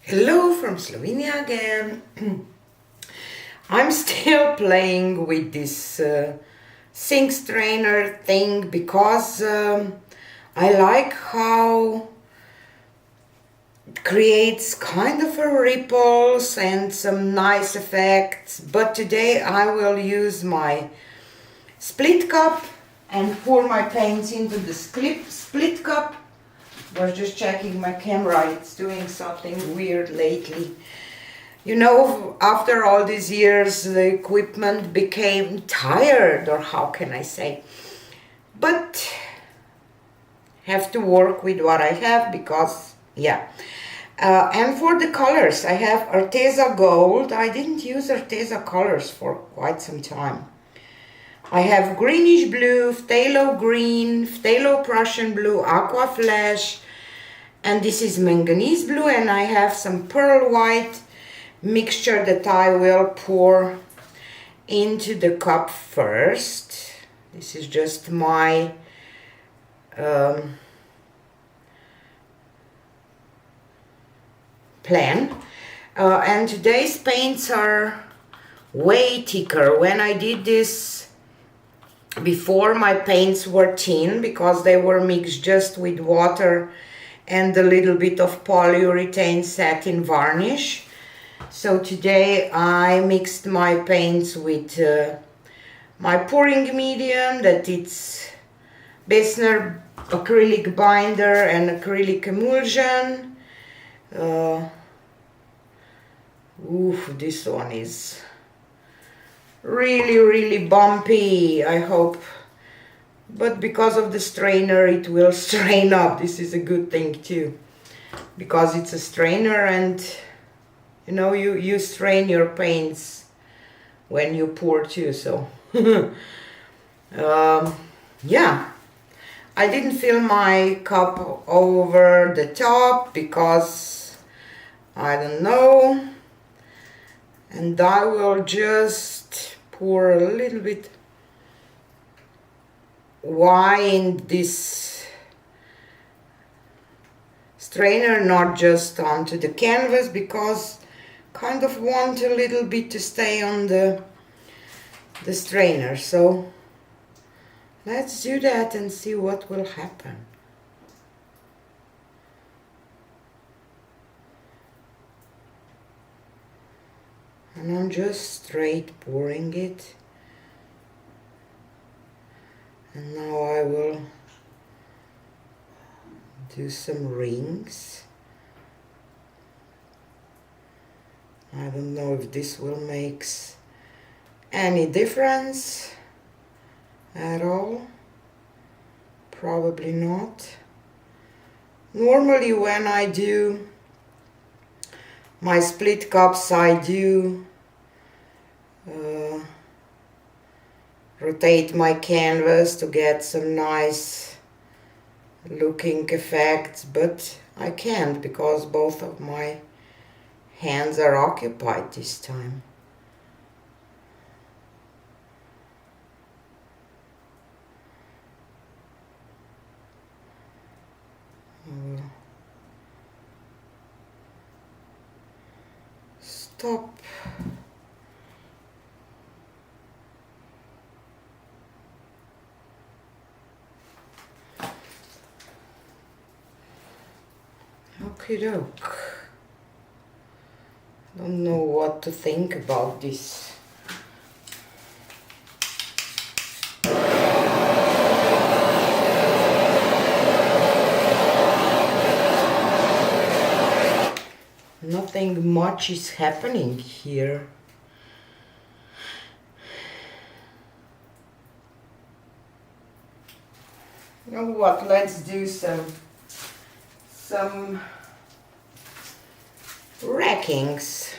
Hello from Slovenia again. I'm still playing with this sink strainer thing because I like how it creates kind of a ripples and some nice effects. But today I will use my split cup and pour my paints into the split cup. Was just checking my camera, it's doing something weird lately. You know, after all these years, the equipment became tired, or how can I say? But have to work with what I have because, yeah. And for the colors, I have Arteza Gold. I didn't use Arteza colors for quite some time. I have greenish blue, phthalo green, phthalo Prussian blue, aqua flash, and this is manganese blue, and I have some pearl white mixture that I will pour into the cup first. This is just my plan. And today's paints are way thicker. When I did this before, my paints were thin because they were mixed just with water and a little bit of polyurethane satin varnish. So today I mixed my paints with my pouring medium, that it's Bessner acrylic binder and acrylic emulsion. This one is really bumpy, I hope, but because of the strainer it will strain up. This is a good thing too, because it's a strainer, and you know, you strain your paints when you pour too. So yeah, I didn't fill my cup over the top because I don't know, and I will just pour a little bit wine this strainer, not just onto the canvas, because kind of want a little bit to stay on the strainer. So let's do that and see what will happen. And I'm just straight pouring it. And now I will do some rings. I don't know if this will make any difference at all. Probably not. Normally when I do my split cups, I do rotate my canvas to get some nice looking effects, but I can't because both of my hands are occupied this time. Stop. Okie doke. Don't know what to think about this. Nothing much is happening here. You know what? Let's do some rackings.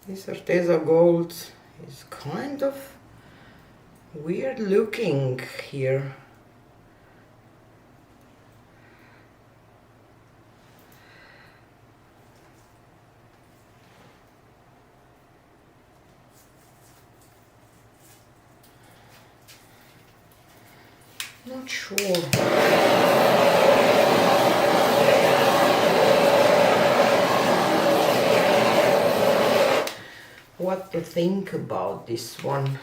This Arteza Gold is kind of weird looking here. Not sure. What to think about this one.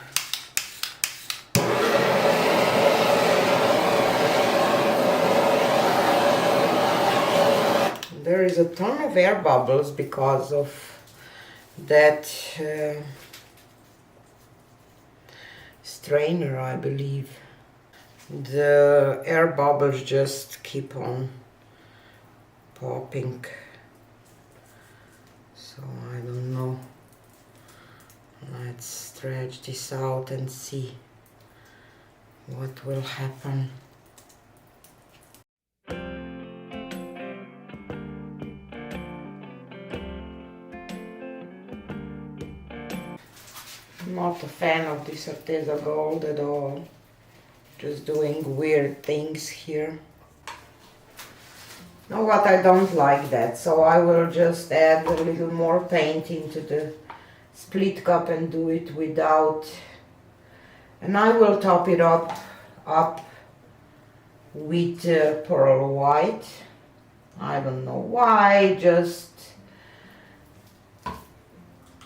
There is a ton of air bubbles because of that strainer, I believe. The air bubbles just keep on popping, so I don't know. Let's stretch this out and see what will happen. Not a fan of this Arteza Gold at all. Just doing weird things here. Know what, I don't like that, so I will just add a little more paint into the split cup and do it without. And I will top it up with pearl white. I don't know why, just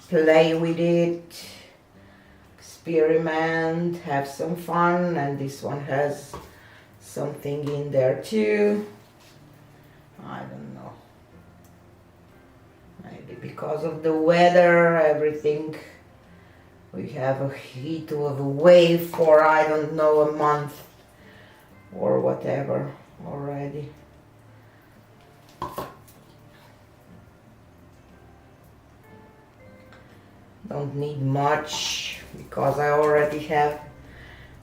play with it, experiment, have some fun. And this one has something in there too. I don't know, maybe because of the weather, everything, we have a heat of a wave for, I don't know, a month or whatever already. Don't need much because I already have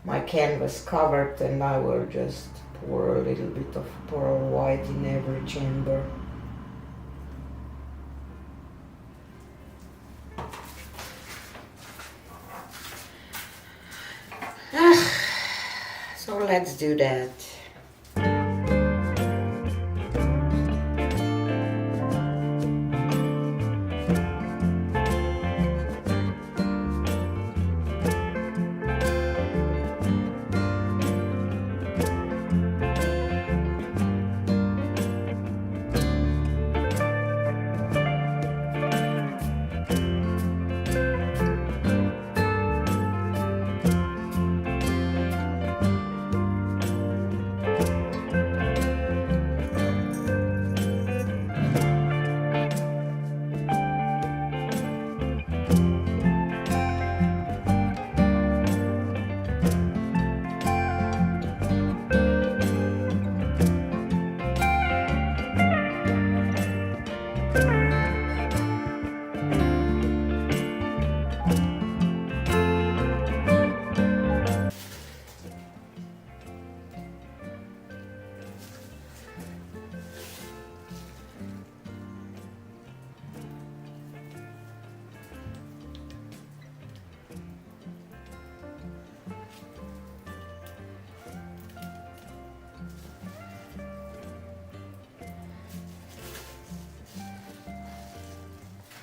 my canvas covered, and I will just pour a little bit of pearl white in every chamber. So let's do that.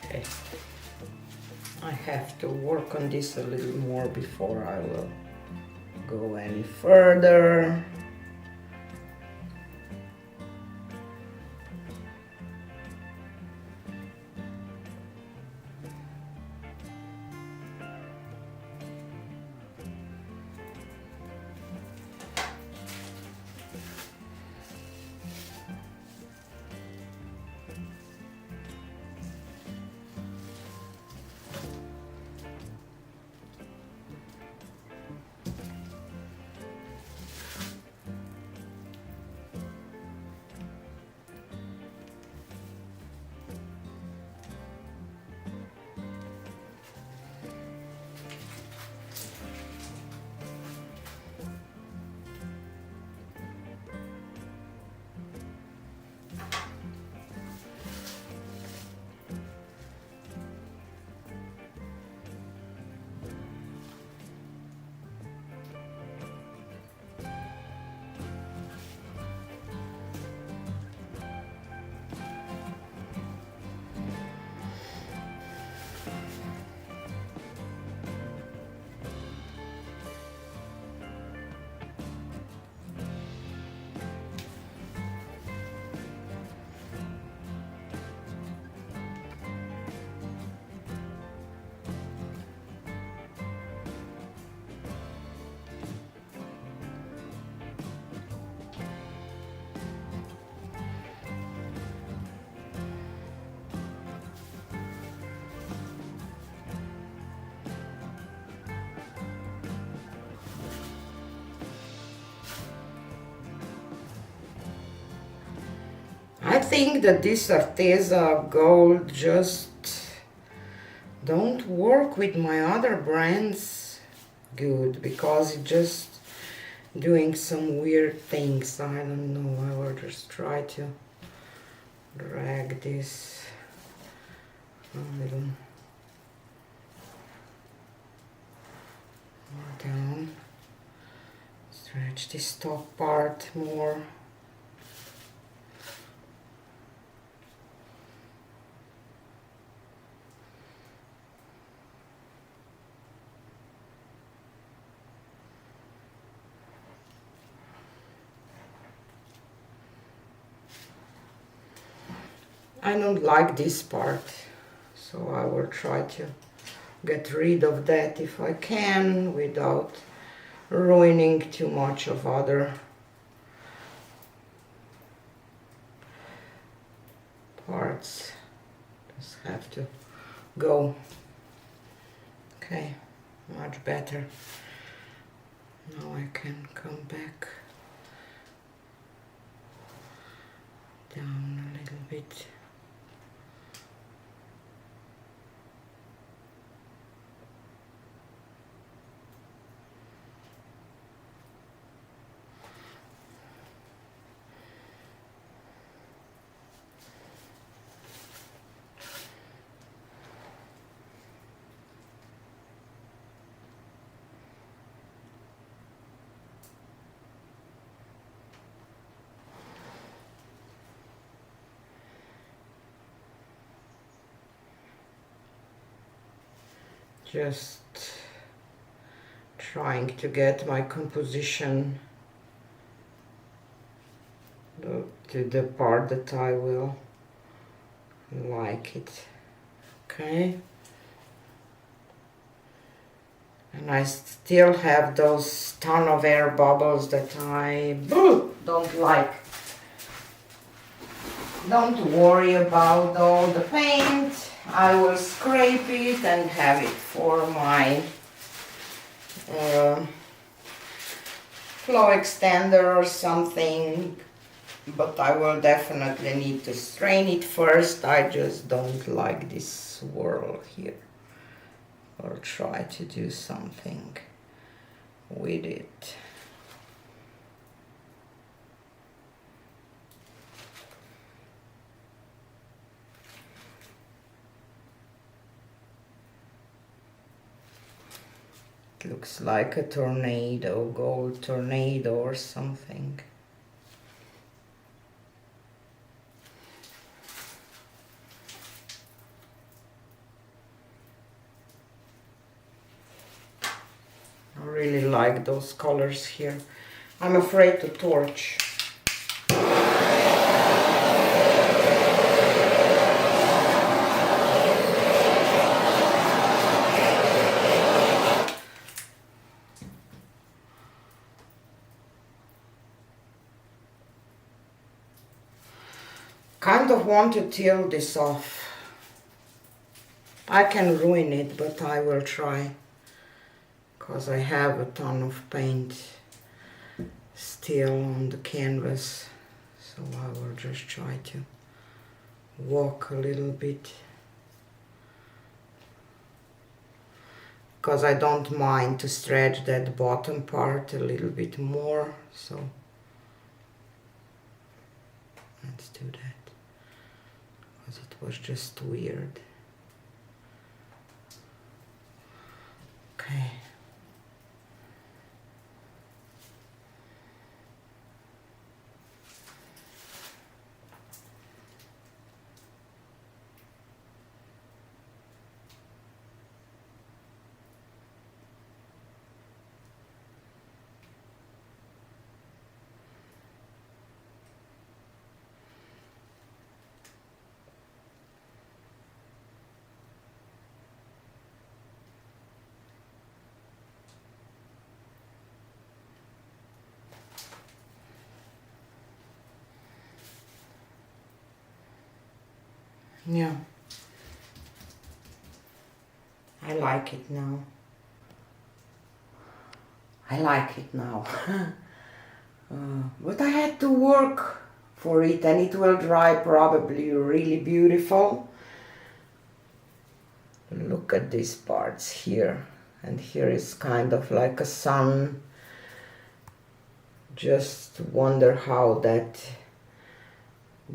Okay. I have to work on this a little more before I will go any further. think that this Arteza gold just don't work with my other brands good, because it just doing some weird things. I don't know, I will just try to drag this a little more down, stretch this top part more. I don't like this part, so I will try to get rid of that if I can without ruining too much of other parts. Just have to go. Okay, much better. Now I can come back down a little bit. Just trying to get my composition to the part that I will like it. Okay. And I still have those ton of air bubbles that I don't like. Don't worry about all the paint. I will scrape it and have it for my flow extender or something, but I will definitely need to strain it first. I just don't like this swirl here. I'll try to do something with it. It looks like a tornado, gold tornado or something. I really like those colors here. I'm afraid to torch. Kind of want to till this off. I can ruin it, but I will try, because I have a ton of paint still on the canvas, so I will just try to walk a little bit, because I don't mind to stretch that bottom part a little bit more. So let's do that, because it was just weird. Okay. Yeah, I like it now. I like it now. But I had to work for it, and it will dry probably really beautiful. Look at these parts here, and here is kind of like a sun. Just wonder how that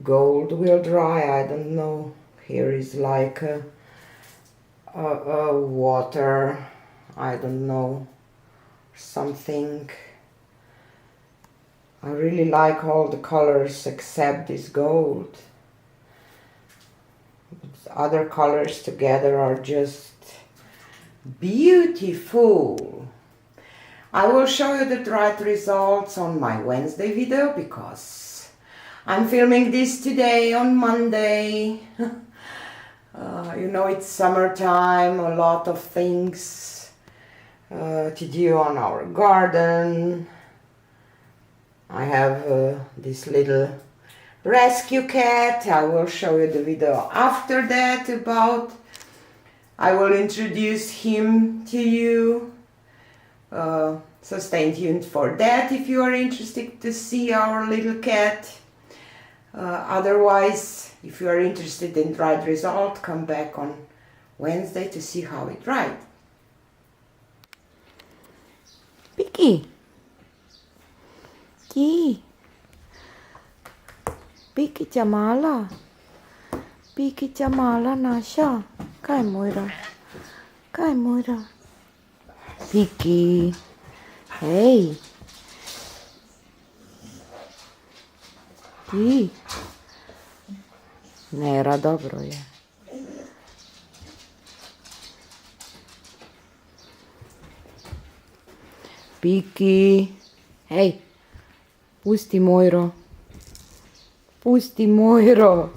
gold will dry. I don't know. Here is like a water, I don't know, something. I really like all the colors except this gold. Other colors together are just beautiful. I will show you the dried results on my Wednesday video because I'm filming this today on Monday. You know, it's summertime, a lot of things to do on our garden. I have this little rescue cat. I will show you the video after that about. I will introduce him to you. So stay tuned for that if you are interested to see our little cat. Otherwise, if you are interested in dried result, come back on Wednesday to see how it dried. Piki! Ki! Piki Jamala! Piki Jamala Nasha! Kai Moira! Kai Moira! Piki! Hey! Ki! Nera, dobro je. Piki! Hej! Pusti Mojro! Pusti Mojro!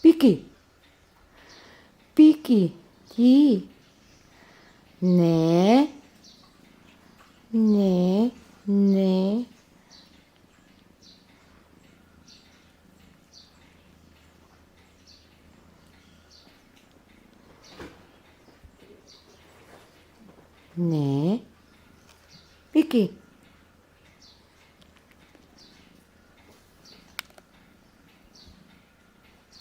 Piki! Piki! Ti! Ne! Ne! Ne! Ne. Piki.